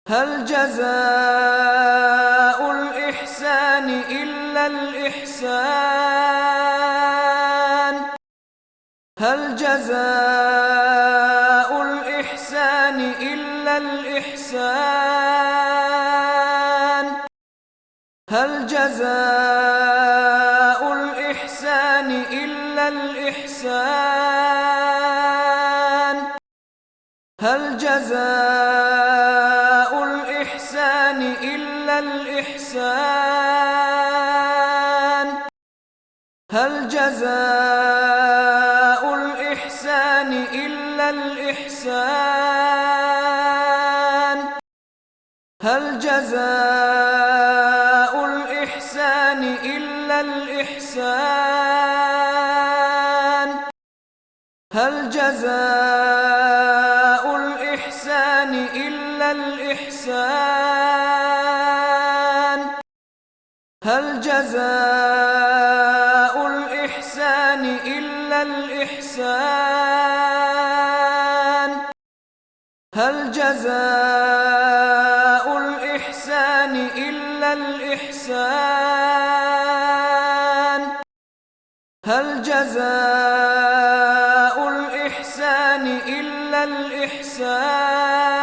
هل جزاء الإحسان إلا الإحسان؟ هل جزاء الإحسان إلا الإحسان؟ هل جزاء الإحسان إلا الإحسان؟ هل جزاء الإحسان إلا الإحسان؟ هل جزاء الإحسان إلا الإحسان؟ هل جزاء الإحسان إلا الإحسان؟ هل جزاء الإحسان إلا الإحسان؟ هل جزاء الإحسان إلا الإحسان؟ هل جزاء الإحسان إلا الإحسان؟ هل جزاء الإحسان إلا الإحسان؟